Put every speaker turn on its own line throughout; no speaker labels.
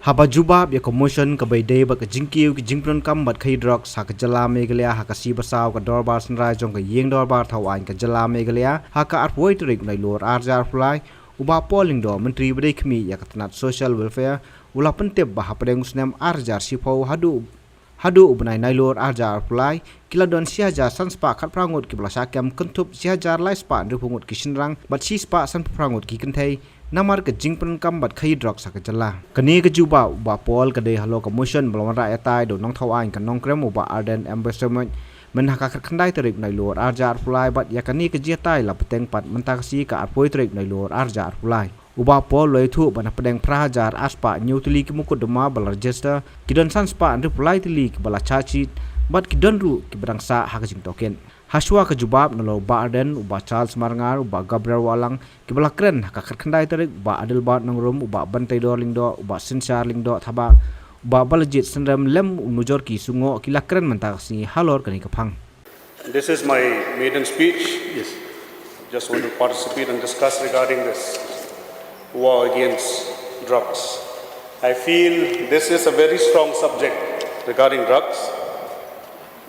Habajuba ya commotion ka bayde ba ka jingkiu ki jingpron kam bat khai drok sa ka jala Meghalaya ha ka si basaw ka dorbar sanrai jong ka yeng dorbar thawan ka jala Meghalaya ha ka arpoi trik Nailur arjar fly uba polling do menteri bedai khmi ya ka tanat social welfare ula pentep ba hapdeng snem arjar sipau hadu ubnai Nailur arjar fly kila don siaja sanspa khat prangut ki blasa kem kynthup siajar lai spa ndu pungut ki shinrang bat si spa san prangut ki kenthai namar ke jingpun kam bat khai drok sa ka jala kani ke juba ba pol ka de halo commotion blon ra atai do nong thawan ka nong krem ba arden ambassador men ha ka khandai tarik Nailur arjar fly bat ya kani ke jetai la peteng pat mentak si ka arpoi tarik Nailur arjar fly uba pol loi thu bana pedeng prahajar aspa nyutli ki mukut dema bal register kidon sanspa andu fly tili ki bala chachi bat kidon ru ki berangsa ha ka jing token Haswa ke jubab nalo ba arden uba Charles Marngar uba Gabriel Walang kibala kren ka khandai tarik ba adil bat nang rum uba bantai do lingdo uba sinsar lingdo thaba uba balajit sendam lem nujor ki sungo kila kren mentak si halor kani kapang.
This is my maiden speech. Yes. Just want to participate and discuss regarding this war against drugs. I feel this is a very strong subject regarding drugs.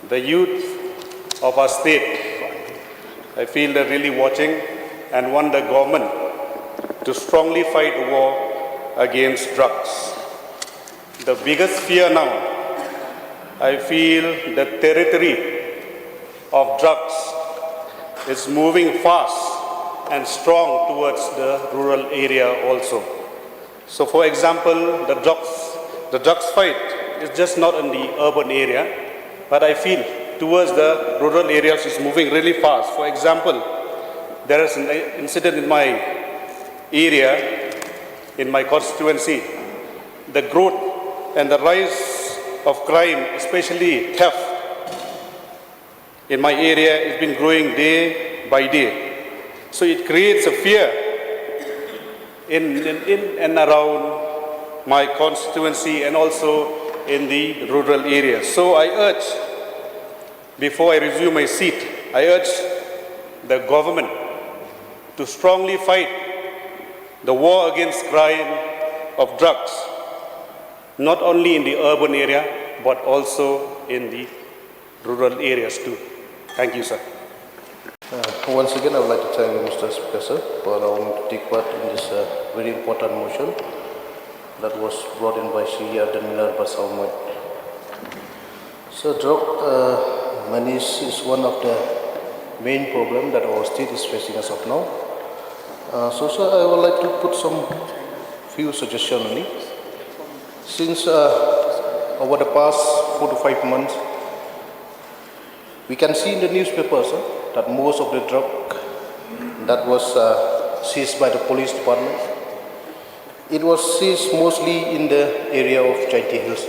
The youth of our state, I feel they're really watching and want the government to strongly fight the war against drugs. The biggest fear now, I feel the territory of drugs is moving fast and strong towards the rural area also. So for example, the drugs fight is just not in the urban area, but I feel towards the rural areas is moving really fast. For example, there is an incident in my area, in my constituency. The growth and the rise of crime, especially theft, in my area has been growing day by day. So it creates a fear in and around my constituency and also in the rural areas. So I urge, before I resume my seat, I urge the government to strongly fight the war against crime of drugs, not only in the urban area, but also in the rural areas too. Thank you, sir.
Once again, I would like to thank Mr. Speaker, sir, for allowing me to take part in this very important motion that was brought in by Shri Nailur Basawmat. So, drug menace is one of the main problems that our state is facing as of now. So, sir, I would like to put some few suggestions only. Since over the past 4 to 5 months, we can see in the newspapers that most of the drug that was seized by the police department, it was seized mostly in the area of Jaintia Hills.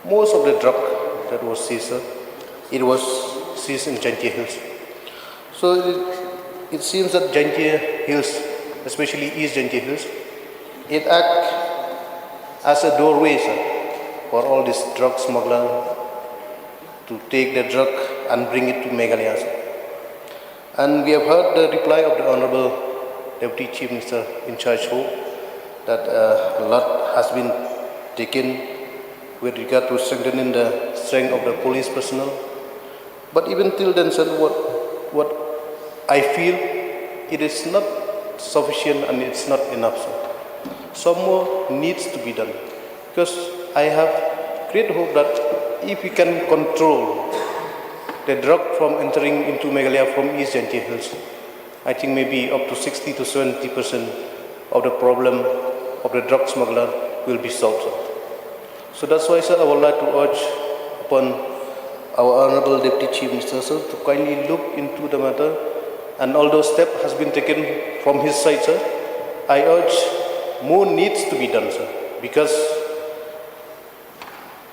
Most of the drug that was seized, it was seized in Jaintia Hills. So it seems that Jaintia Hills, especially East Jaintia Hills, it acts as a doorway, sir, for all these drug smugglers to take the drug and bring it to Meghalaya. And we have heard the reply of the Honorable Deputy Chief Minister in charge that a lot has been taken with regard to strengthening the strength of the police personnel. But even till then, sir, what I feel, it is not sufficient and it's not enough, sir. Some more needs to be done, because I have great hope that if we can control the drug from entering into Meghalaya from East Jaintia Hills, I think maybe up to 60 to 70% of the problem of the drug smuggler will be solved, sir. So that's why, sir, I would like to urge upon our Honorable Deputy Chief Minister, sir, to kindly look into the matter, and although step has been taken from his side, sir, I urge more needs to be done, sir, because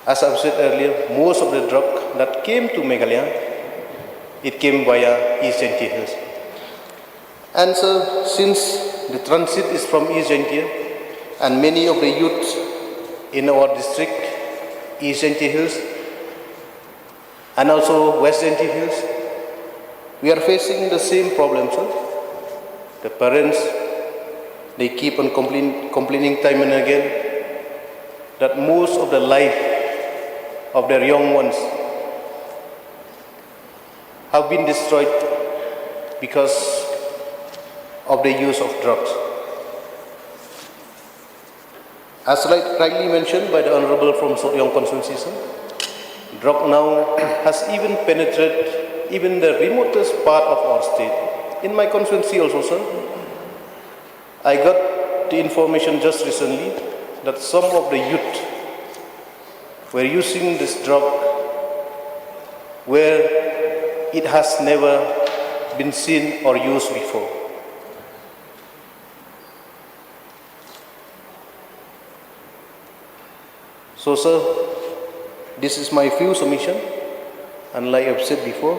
as I've said earlier, most of the drug that came to Meghalaya, it came via East Jaintia Hills. And so, since the transit is from East Jaintia, and many of the youths in our district, East Jaintia Hills, and also West Jaintia Hills, we are facing the same problem, sir. The parents, they keep on complaining time and again that most of the life of their young ones have been destroyed because of the use of drugs. As rightly mentioned by the Honorable from Shillong constituency, sir, drug now has even penetrated even the remotest part of our state. In my constituency also, sir, I got the information just recently that some of the youth were using this drug where it has never been seen or used before. So, sir, this is my few submission, and like I've said before,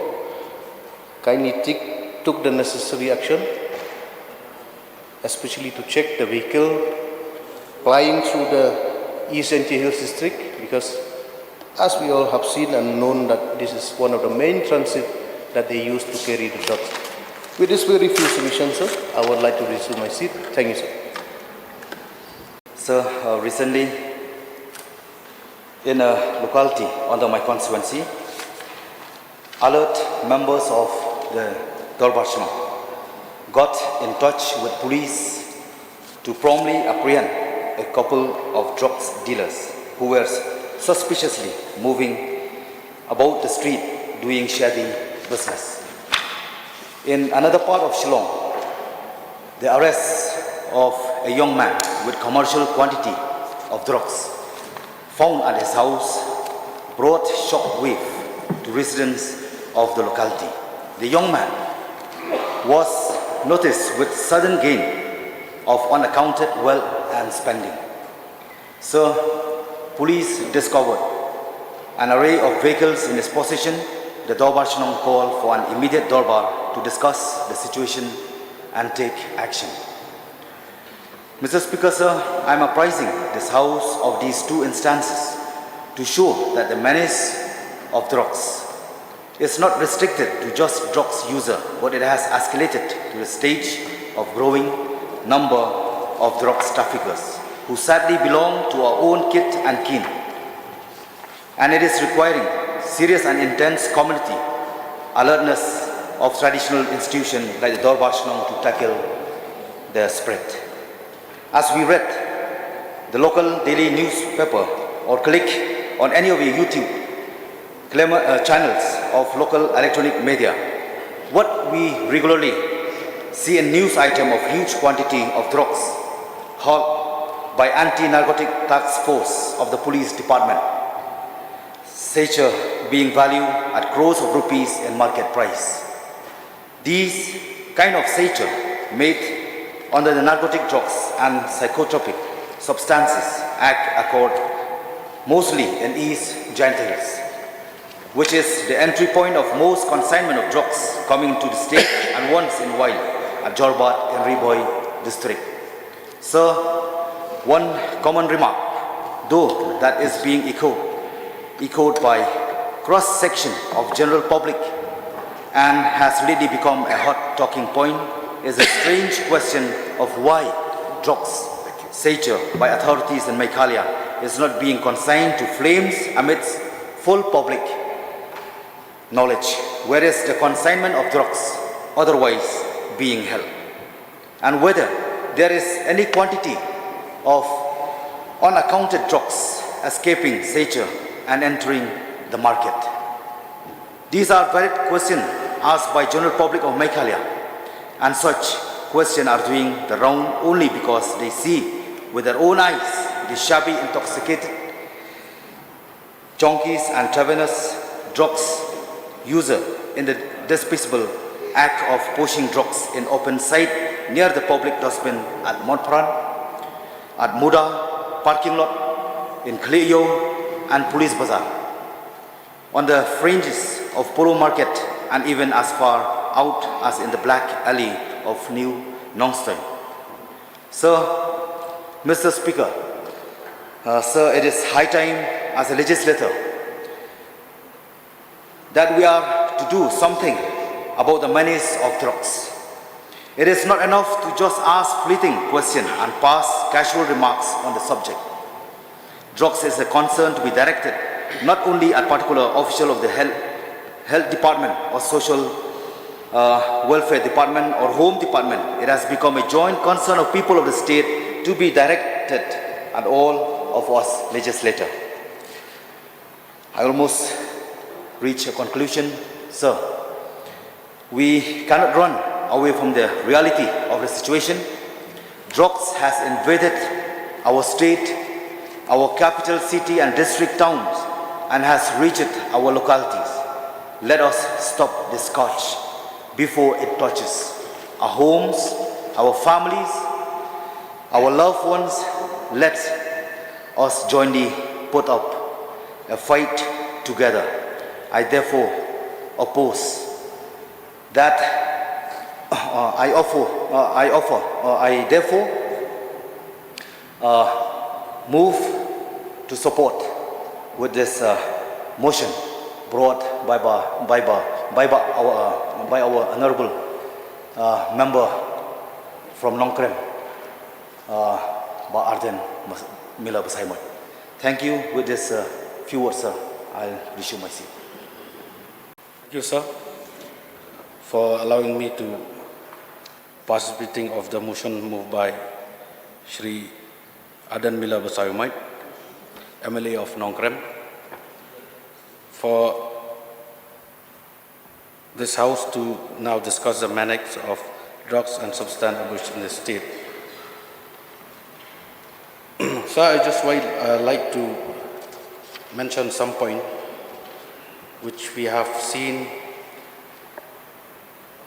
kynthup took the necessary action, especially to check the vehicle flying through the East NT Hills district, because as we all have seen and known that this is one of the main transit that they use to carry the drugs. With this very few submissions, sir, I would like to resume my seat. Thank you, sir.
Sir, recently, in a locality under my constituency, alert members of the Dolbar Shillong got in touch with police to promptly apprehend a couple of drugs dealers who were suspiciously moving about the street doing shady business. In another part of Shillong, the arrest of a young man with commercial quantity of drugs found at his house brought shockwave to residents of the locality. The young man was noticed with sudden gain of unaccounted wealth and spending. So, police discovered an array of vehicles in his possession. The Dolbar Shillong called for an immediate Dolbar to discuss the situation and take action. Mr. Speaker, sir, I am apprising this House of these two instances to show that the menace of drugs is not restricted to just drugs user, but it has escalated to the stage of growing number of drugs traffickers who sadly belong to our own kith and kin. And it is requiring serious and intense community alertness of traditional institutions like the Dolbar Shillong to tackle the spread. As we read the local daily newspaper or click on any of your YouTube channels of local electronic media, what we regularly see a news item of huge quantity of drugs hauled by anti-narcotic task force of the police department, sature being valued at crores of rupees in market price. These kind of sature made under the narcotic drugs and psychotropic substances act accord mostly in East Giant Hills, which is the entry point of most consignment of drugs coming to the state and once in a while at Jorbat in Riboy district. Sir, one common remark, though that is being echoed by cross-section of general public and has lately become a hot talking point, is a strange question of why drugs sature by authorities in Meghalaya is not being consigned to flames amidst full public knowledge, whereas the consignment of drugs otherwise being held, and whether there is any quantity of unaccounted drugs escaping sature and entering the market. These are valid questions asked by general public of Meghalaya, and such questions are doing the round only because they see with their own eyes the shabby, intoxicated junkies and travenous drugs user in the despicable act of pushing drugs in open sight near the public dustbin at Montpran, at Muda parking lot, in Kyrwoh and Police Bazaar, on the fringes of Polo Market, and even as far out as in the black alley of New Nongstoy. Sir, Mr. Speaker, sir, it is high time as a legislator that we are to do something about the menace of drugs. It is not enough to just ask fleeting questions and pass casual remarks on the subject. drugs is a concern to be directed not only at particular official of the health department or social welfare department or home department. It has become a joint concern of people of the state to be directed at all of us legislators. I almost reach a conclusion, sir. We cannot run away from the reality of the situation. Drugs has invaded our state, our capital city and district towns, and has reached our localities. Let us stop this scourge before it touches our homes, our families, our loved ones. Let us jointly put up a fight together. I therefore oppose that. I therefore move to support with this motion brought by our honorable member from Nongkrem, Arden Mila Basaimot. Thank you. With this few words, sir, I'll resume my seat.
Thank you, sir, for allowing me to participating of the motion moved by Shri Adan Mila Basayumait, MLA of Nongkrem, for this House to now discuss the menace of drugs and substance abuse in the state. So I just like to mention some point which we have seen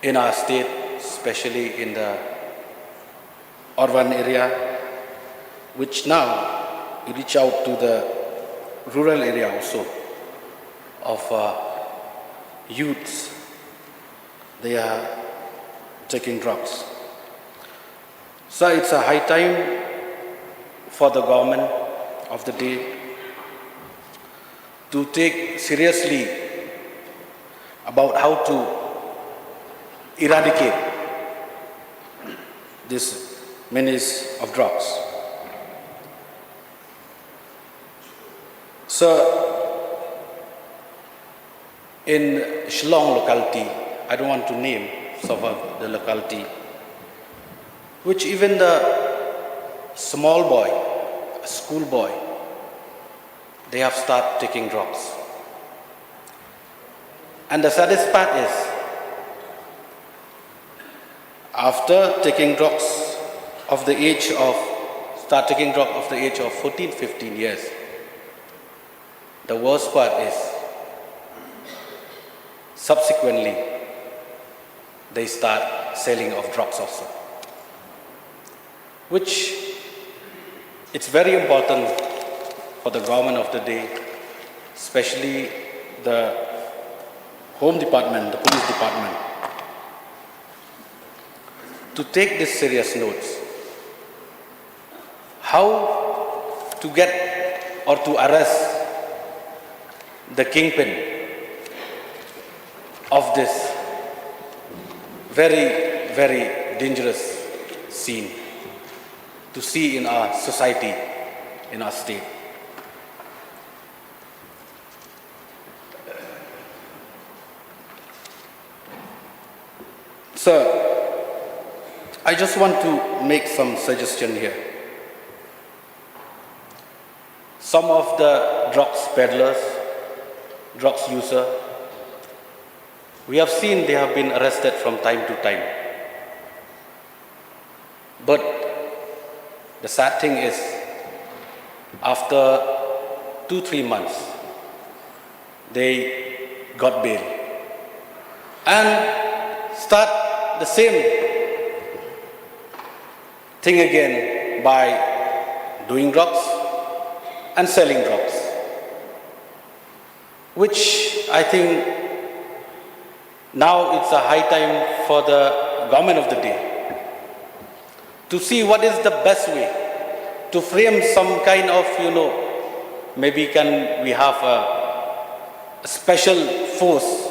in our state, especially in the urban area, which now reach out to the rural area also of youths. They are taking drugs. So it's a high time for the government of the day to take seriously about how to eradicate this menace of drugs. So, in Shillong locality, I don't want to name some of the locality, which even the small boy, a school boy, they have started taking drugs. And the saddest part is, after taking drugs of the age of, start taking drugs of the age of 14, 15 years, the worst part is, subsequently, they start selling of drugs also. Which, it's very important for the government of the day, especially the Home Department, the Police Department, to take this serious notes. How to get or to arrest the kingpin of this very, very dangerous scene to see in our society, in our state. So, I just want to make some suggestion here. Some of the drugs peddlers, drugs users, we have seen they have been arrested from time to time. But the sad thing is, after 2-3 months, they got bail and start the same thing again by doing drugs and selling drugs, which I think now it's a high time for the government of the day to see what is the best way to frame some kind of, maybe we have a special force,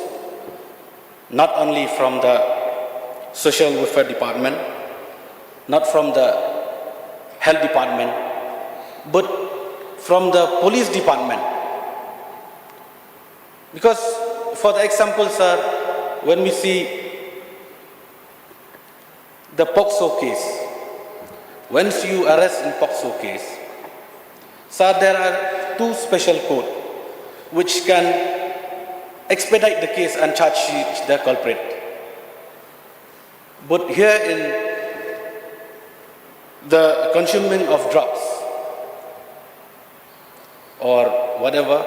not only from the social welfare department, not from the health department, but from the police department. Because, for the example, sir, when we see the POCSO case, once you arrest in POCSO case, sir, there are two special codes which can expedite the case and charge the culprit. But here in the consuming of drugs or whatever,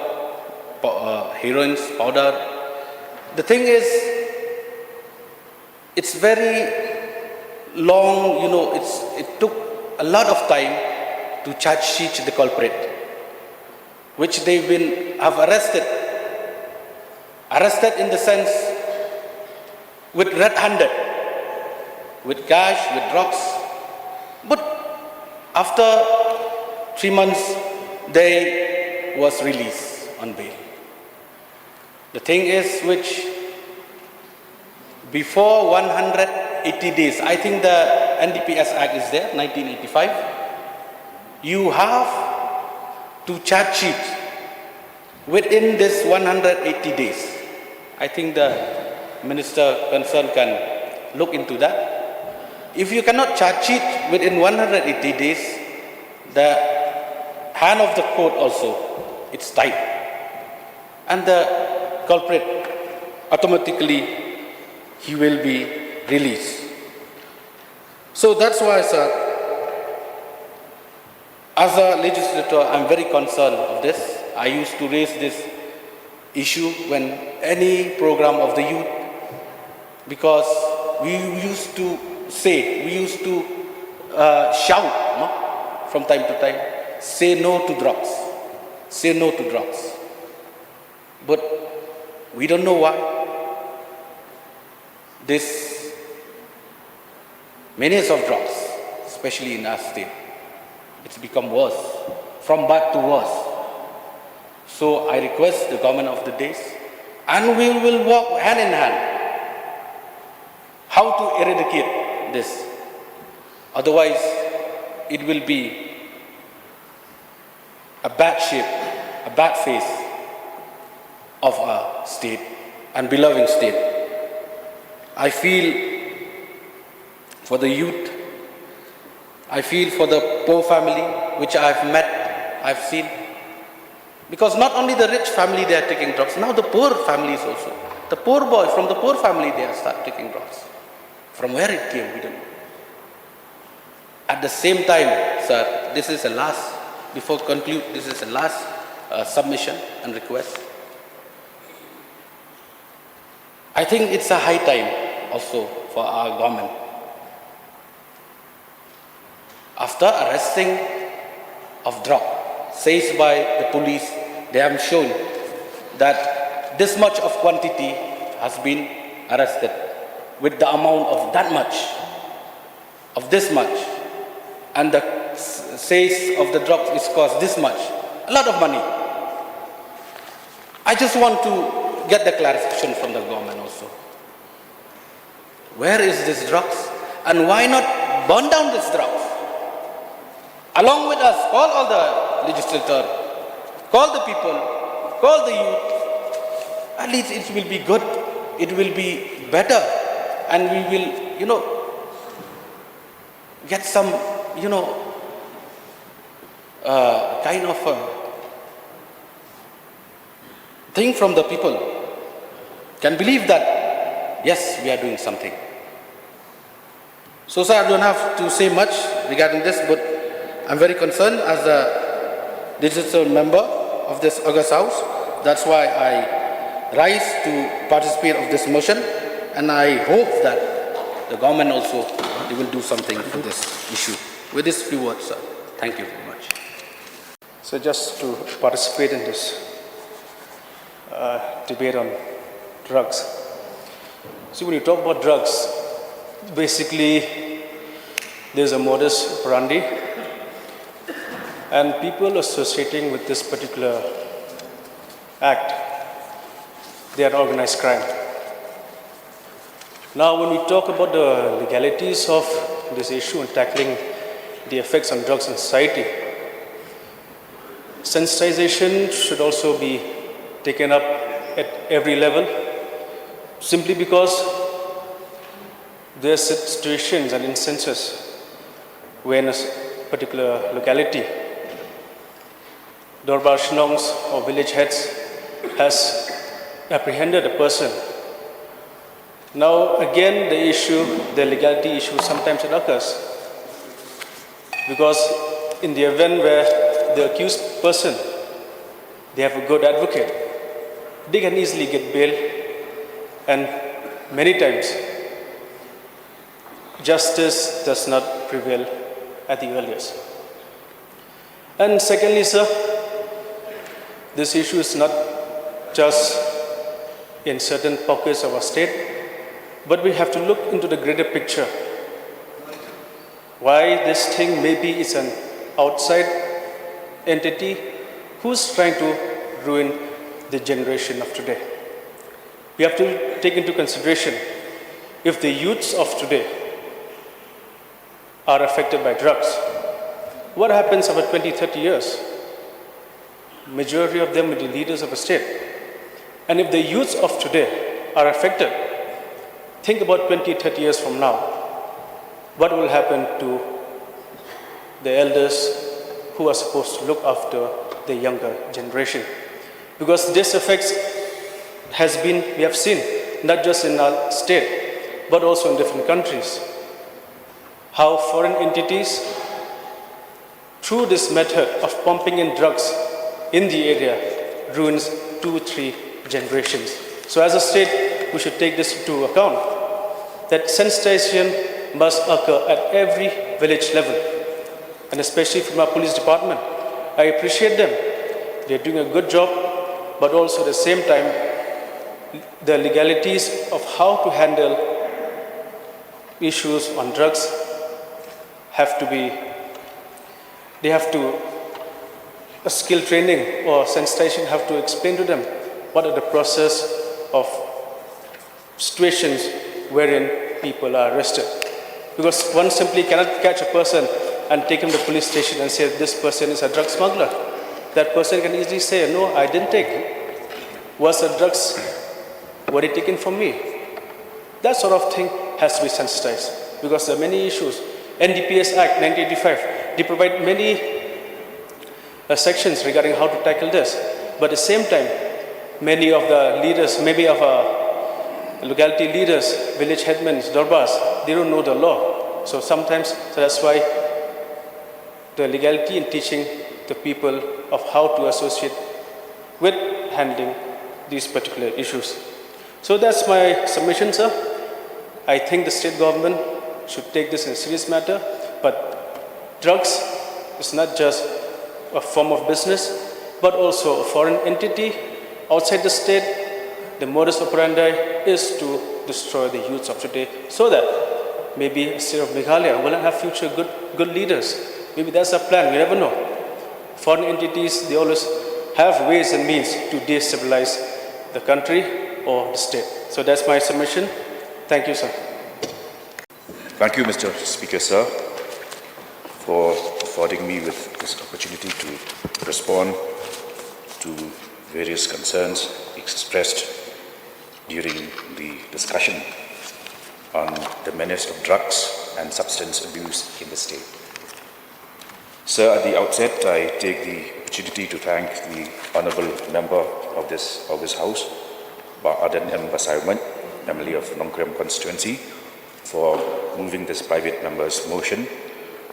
heroin, powder, the thing is, it's very long, it took a lot of time to charge sheet the culprit, which they've have arrested. Arrested in the sense with red-handed, with cash, with drugs. But after 3 months, they was released on bail. The thing is, which before 180 days, I think the NDPS Act is there, 1985, you have to charge sheet within this 180 days. I think the minister concerned can look into that. If you cannot charge it within 180 days, the hand of the court also, it's tight. And the culprit, automatically, he will be released. So that's why, sir, as a legislator, I'm very concerned of this. I used to raise this issue when any program of the youth, because we used to shout, from time to time, say no to drugs, say no to drugs. But we don't know why. This menace of drugs, especially in our state, it's become worse, from bad to worse. So I request the government of the days, and we will work hand in hand, how to eradicate this. Otherwise, it will be a bad shape, a bad face of our state and beloved state. I feel for the youth, I feel for the poor family, which I've met, I've seen. Because not only the rich family they are taking drugs, now the poor families also. The poor boy from the poor family, they are start taking drugs. From where it came, we don't know. At the same time, sir, this is a last, before conclude, this is a last submission and request. I think it's a high time also for our government. After arresting of drug, says by the police, they have shown that this much of quantity has been arrested with the amount of that much, of this much, and the sales of the drugs is cost this much, a lot of money. I just want to get the clarification from the government also. Where is this drugs? And why not burn down this drugs? Along with us, call all the legislators, call the people, call the youth. At least it will be good, it will be better, and we will, get some, kind of thing from the people. Can believe that, yes, we are doing something. So, sir, I don't have to say much regarding this, but I'm very concerned as a digital member of this August House. That's why I rise to participate of this motion, and I hope that the government also they will do something for this issue. With this few words, sir, thank you very much.
So just to participate in this debate on drugs. See, when you talk about drugs, basically there's a modus operandi, and people associating with this particular act, they are organized crime. Now, when we talk about the legalities of this issue and tackling the effects on drugs in society, Sensitization should also be taken up at every level, simply because there are situations and instances when a particular locality, Dorbar Shillongs or village heads has apprehended a person. Now again the legality issue sometimes it occurs, because in the event where the accused person, they have a good advocate, they can easily get bail, and many times justice does not prevail at the earliest. And secondly, sir, this issue is not just in certain pockets of our state, but we have to look into the greater picture. Why this thing maybe is an outside entity who's trying to ruin the generation of today. We have to take into consideration, if the youths of today are affected by drugs, what happens after 20, 30 years? Majority of them will be leaders of a state. And if the youths of today are affected, think about 20, 30 years from now, what will happen to the elders who are supposed to look after the younger generation? Because this effects we have seen, not just in our state, but also in different countries, how foreign entities, through this method of pumping in drugs in the area, ruins 2-3 generations. So as a state, we should take this into account, that sensitization must occur at every village level, and especially from our police department. I appreciate them. They're doing a good job, but also at the same time, the legalities of how to handle issues on drugs a skill training or sensitization have to explain to them what are the process of situations wherein people are arrested. Because one simply cannot catch a person and take him to the police station and say this person is a drug smuggler. That person can easily say, no, I didn't take. Was the drugs, were they taken from me? That sort of thing has to be sensitized, because there are many issues. NDPS Act 1985, they provide many sections regarding how to tackle this. But at the same time, many of the leaders, maybe of our locality leaders, village headmen, dorbars, they don't know the law. So that's why the legality in teaching the people of how to associate with handling these particular issues. So that's my submission, sir. I think the state government should take this in a serious matter, but drugs is not just a form of business, but also a foreign entity outside the state. The modus operandi is to destroy the youths of today, so that maybe the state of Meghalaya will have future good leaders. Maybe that's a plan, we never know. Foreign entities, they always have ways and means to destabilize the country or the state. So that's my submission. Thank you, sir.
Thank you, Mr. Speaker, sir, for affording me with this opportunity to respond to various concerns expressed during the discussion on the menace of drugs and substance abuse in the state. Sir, at the outset, I take the opportunity to thank the Honourable Member of this House, Aden M. Basaiman, namely of Nongkrem constituency, for moving this private member's motion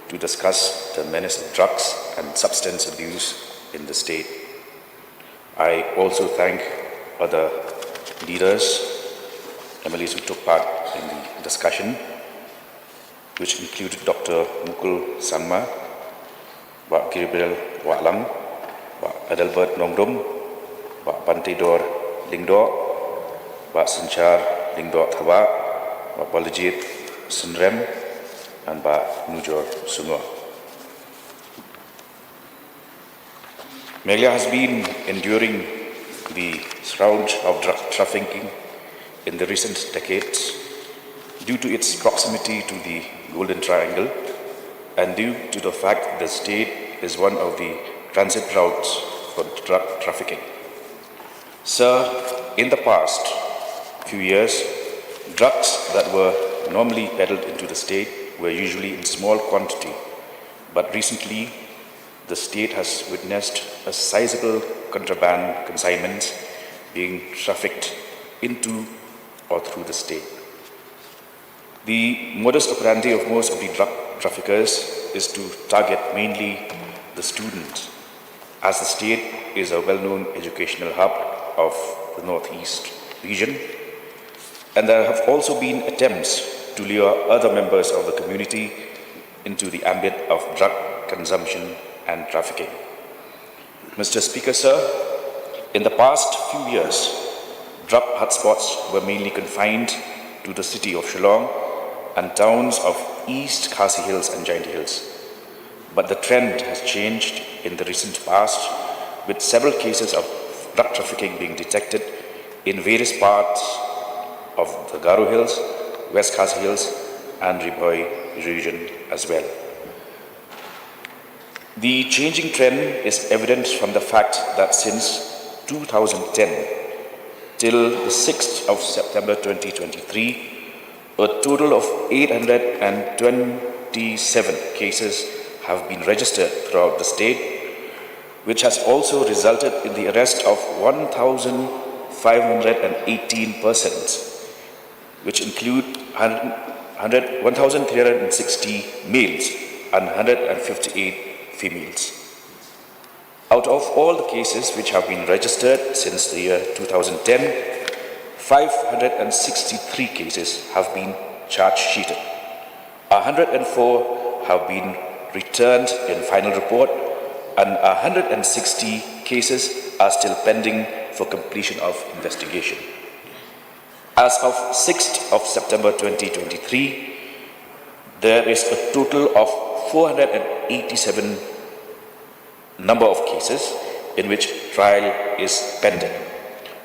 to discuss the menace of drugs and substance abuse in the state. I also thank other leaders, MLAs who took part in the discussion, which included Dr. Mukul Sanma, Pak Gabriel Waklang, Pak Adalbert Nongdom, Pak Pantidor Lingdor, Pak Senchar Lingdor Thawa, Pak Balajit Snem, and Pak Nujor Sungo. Meghalaya has been enduring the scourge of drug trafficking in the recent decades due to its proximity to the Golden Triangle and due to the fact the state is one of the transit routes for drug trafficking. Sir, in the past few years, drugs that were normally peddled into the state were usually in small quantity, but recently the state has witnessed a sizable contraband consignments being trafficked into or through the state. The modus operandi of most of the drug traffickers is to target mainly the students, as the state is a well-known educational hub of the Northeast region, and there have also been attempts to lure other members of the community into the ambit of drug consumption and trafficking. Mr. Speaker, sir, in the past few years, drug hotspots were mainly confined to the city of Shillong and towns of East Khasi Hills and Jainti Hills. But the trend has changed in the recent past, with several cases of drug trafficking being detected in various parts of the Garo Hills, West Khasi Hills, and Ribhoi region as well. The changing trend is evident from the fact that since 2010 till the 6th of September 2023, a total of 827 cases have been registered throughout the state, which has also resulted in the arrest of 1,518 persons, which include 1,360 males and 158 females. Out of all the cases which have been registered since the year 2010, 563 cases have been charge-sheeted. 104 have been returned in final report, and 160 cases are still pending for completion of investigation. As of 6th of September 2023, there is a total of 487 number of cases in which trial is pending.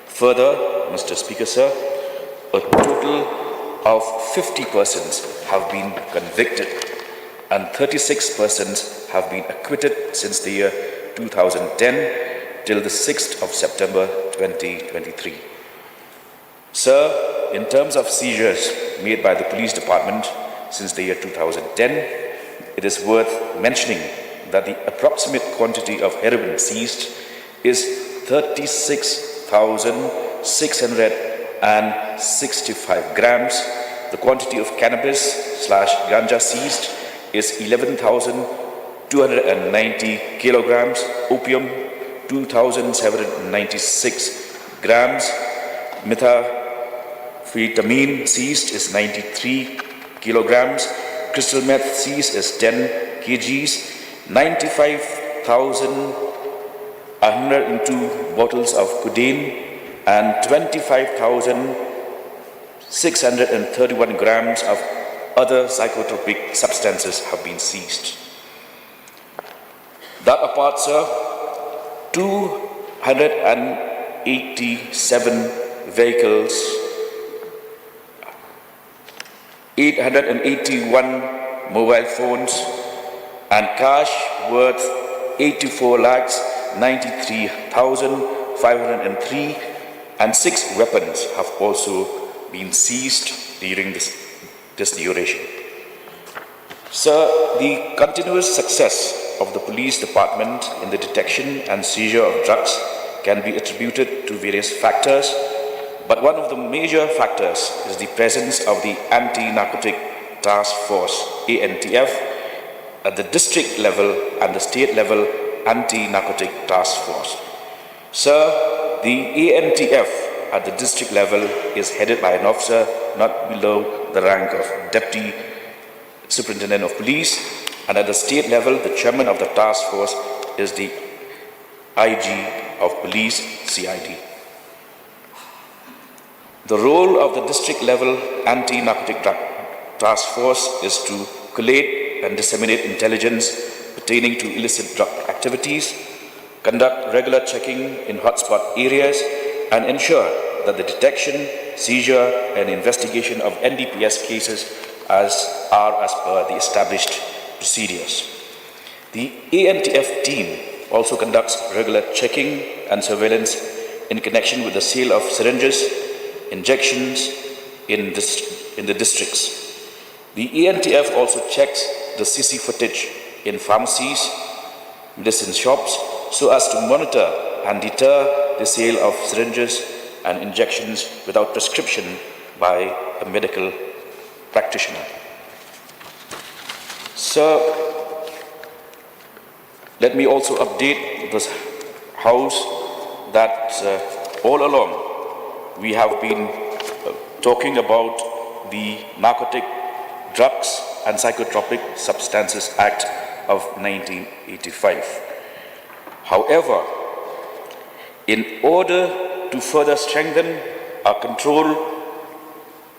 Further, Mr. Speaker, sir, a total of 50 persons have been convicted and 36 persons have been acquitted since the year 2010 till the 6th of September 2023. Sir, in terms of seizures made by the police department since the year 2010, it is worth mentioning that the approximate quantity of heroin seized is 36,665 grams. The quantity of cannabis/ganja seized is 11,290 kilograms. Opium, 2,796 grams. Methamphetamine seized is 93 kilograms. Crystal meth seized is 10 kgs. 95,102 bottles of codeine and 25,631 grams of other psychotropic substances have been seized. That apart, sir, 287 vehicles, 881 mobile phones, and cash worth 84,93,503, and 6 weapons have also been seized during this duration. Sir, the continuous success of the police department in the detection and seizure of drugs can be attributed to various factors, but one of the major factors is the presence of the Anti-Narcotic Task Force, ANTF, at the district level and the state level Anti-Narcotic Task Force. Sir, the ANTF at the district level is headed by an officer not below the rank of Deputy Superintendent of Police, and at the state level, the chairman of the task force is the IG of Police, CID. The role of the district level Anti-Narcotic Task Force is to collate and disseminate intelligence pertaining to illicit drug activities, conduct regular checking in hotspot areas, and ensure that the detection, seizure, and investigation of NDPS cases are as per the established procedures. The ANTF team also conducts regular checking and surveillance in connection with the sale of syringes, injections in the districts. The ANTF also checks the CC footage in pharmacies, medicine shops, so as to monitor and deter the sale of syringes and injections without prescription by a medical practitioner. So, let me also update this House that all along we have been talking about the Narcotic Drugs and Psychotropic Substances Act of 1985. However, in order to further strengthen our control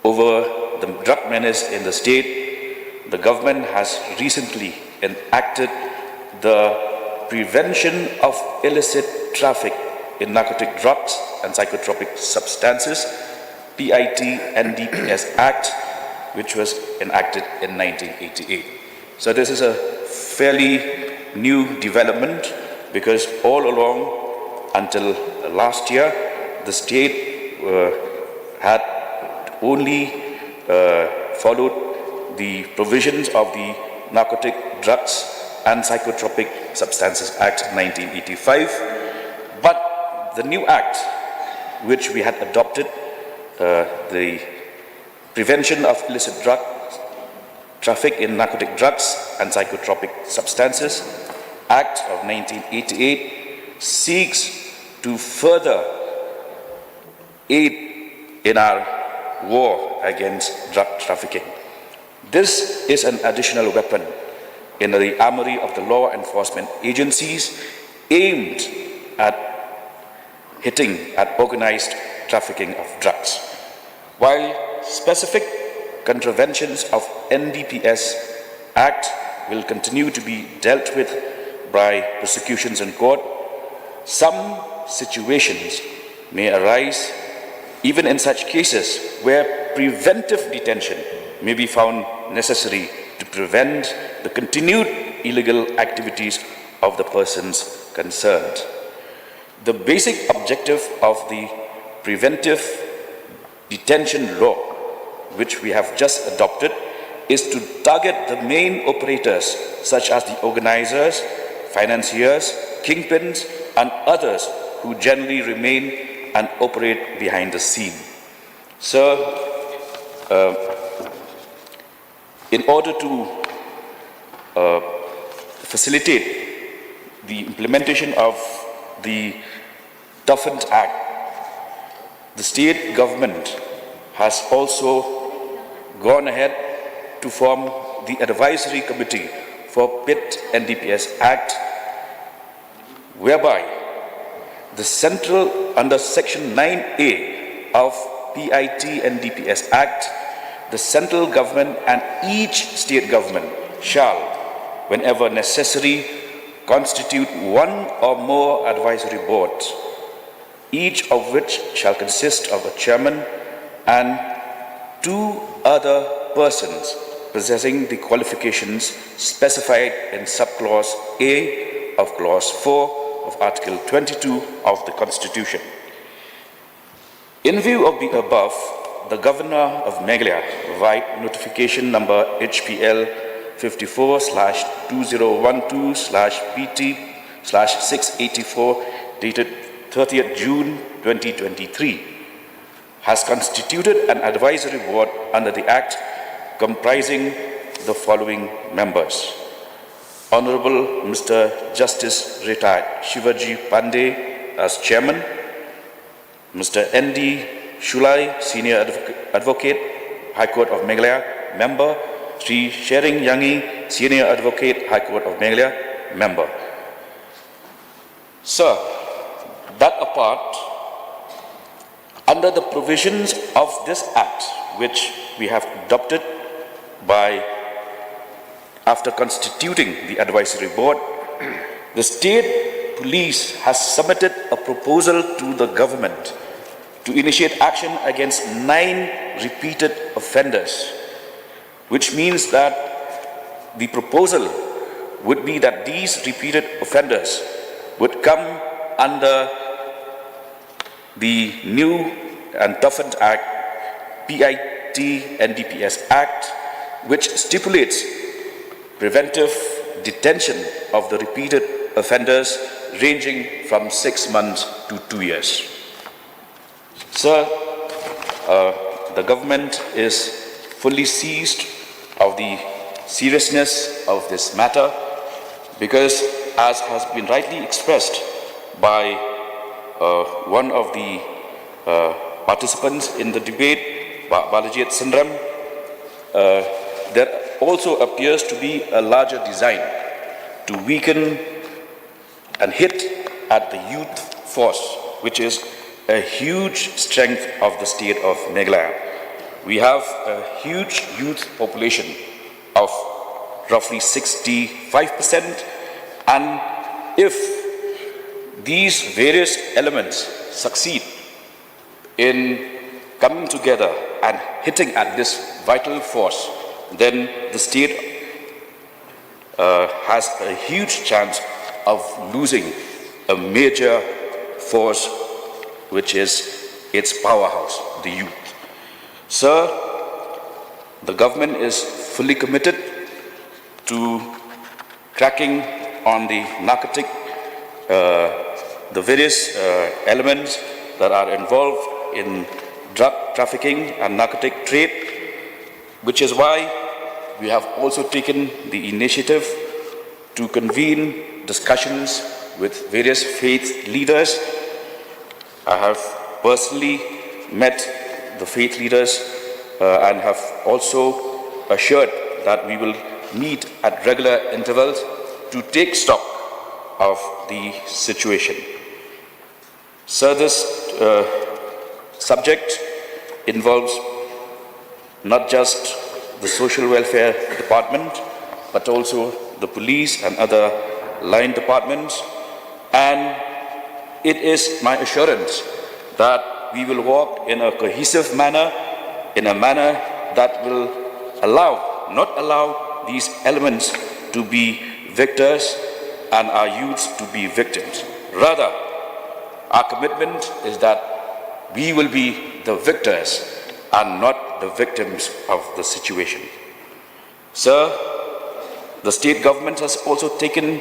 over the drug menace in the state, the government has recently enacted the Prevention of Illicit Traffic in Narcotic Drugs and Psychotropic Substances, PIT-NDPS Act, which was enacted in 1988. So this is a fairly new development because all along until last year, the state had only followed the provisions of the Narcotic Drugs and Psychotropic Substances Act 1985. But the new act, which we had adopted, the Prevention of Illicit Drug Traffic in Narcotic Drugs and Psychotropic Substances Act of 1988, seeks to further aid in our war against drug trafficking. This is an additional weapon in the armory of the law enforcement agencies aimed at hitting at organized trafficking of drugs. While specific contraventions of NDPS Act will continue to be dealt with by prosecutions in court, some situations may arise even in such cases where preventive detention may be found necessary to prevent the continued illegal activities of the persons concerned. The basic objective of the preventive detention law, which we have just adopted, is to target the main operators such as the organizers, financiers, kingpins, and others who generally remain and operate behind the scene. So, in order to facilitate the implementation of the Toughened Act, the state government has also gone ahead to form the advisory committee for PIT-NDPS Act, whereby the central, under section 9A of PIT-NDPS Act, the central government and each state government shall, whenever necessary, constitute one or more advisory boards, each of which shall consist of a chairman and 2 other persons possessing the qualifications specified in subclause A of clause 4 of Article 22 of the Constitution. In view of the above, the Governor of Meghalaya, via notification number HPL 54/2012/PT/684 dated 30th June 2023, has constituted an advisory board under the Act comprising the following members. Honorable Mr. Justice Retired Shivaji Pandey as Chairman, Mr. N.D. Shulai, Senior Advocate, High Court of Meghalaya, Member, Sri Shering Yangi, Senior Advocate, High Court of Meghalaya, Member. Sir, that apart, under the provisions of this Act, which we have adopted after constituting the advisory board, the state police has submitted a proposal to the government to initiate action against 9 repeated offenders, which means that the proposal would be that these repeated offenders would come under the new and toughened Act, pynïaid NDPS Act, which stipulates preventive detention of the repeated offenders ranging from 6 months to 2 years. Sir, the government is fully seized of the seriousness of this matter because, as has been rightly expressed by one of the participants in the debate, Balaji at Snem, there also appears to be a larger design to weaken and hit at the youth force, which is a huge strength of the state of Meghalaya. We have a huge youth population of roughly 65%, and if these various elements succeed in coming together and hitting at this vital force, then the state has a huge chance of losing a major force, which is its powerhouse, the youth. Sir, the government is fully committed to cracking on the narcotic, the various elements that are involved in drug trafficking and narcotic trade, which is why we have also taken the initiative to convene discussions with various faith leaders. I have personally met the faith leaders and have also assured that we will meet at regular intervals to take stock of the situation. Sir, this subject involves not just the social welfare department, but also the police and other line departments, and it is my assurance that we will walk in a cohesive manner, in a manner that will not allow these elements to be victors and our youths to be victims. Rather, our commitment is that we will be the victors and not the victims of the situation. Sir, the state government has also taken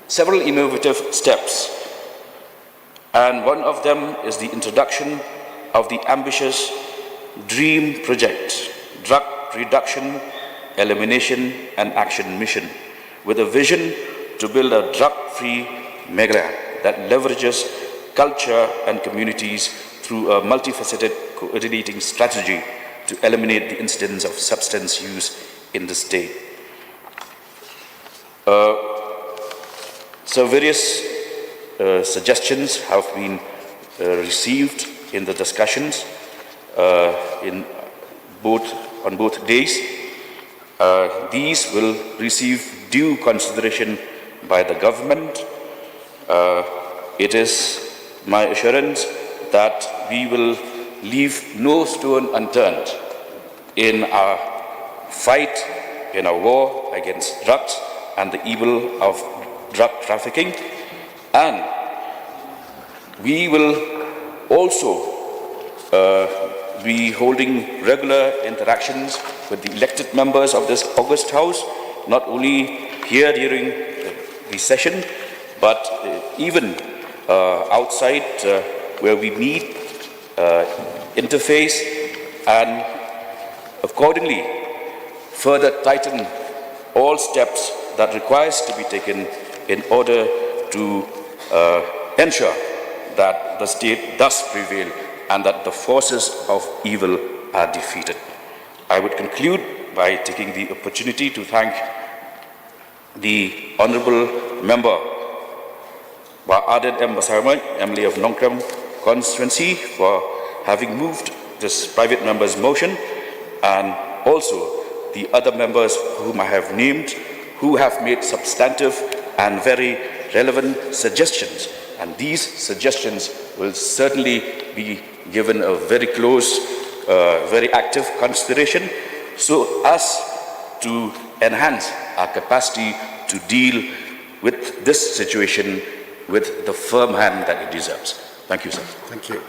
several innovative steps, and one of them is the introduction of the ambitious DREAM project, Drug Reduction, Elimination and Action Mission, with a vision to build a drug-free Meghalaya that leverages culture and communities through a multifaceted coordinating strategy to eliminate the incidence of substance use in the state. So various suggestions have been received in the discussions on both days. These will receive due consideration by the government. It is my assurance that we will leave no stone unturned in our fight, in our war against drugs and the evil of drug trafficking, and we will also be holding regular interactions with the elected members of this august house, not only here during the session, but even outside where we meet, interface, and accordingly further tighten all steps that requires to be taken in order to ensure that the state does prevail and that the forces of evil are defeated. I would conclude by taking the opportunity to thank the Honourable Member Ba'adet M. Basarman, MLA of Nongkram constituency, for having moved this private member's motion, and also the other members whom I have named, who have made substantive and very relevant suggestions. And these suggestions will certainly be given a very close, very active consideration, so as to enhance our capacity to deal with this situation with the firm hand that it deserves. Thank you, sir.
Thank you.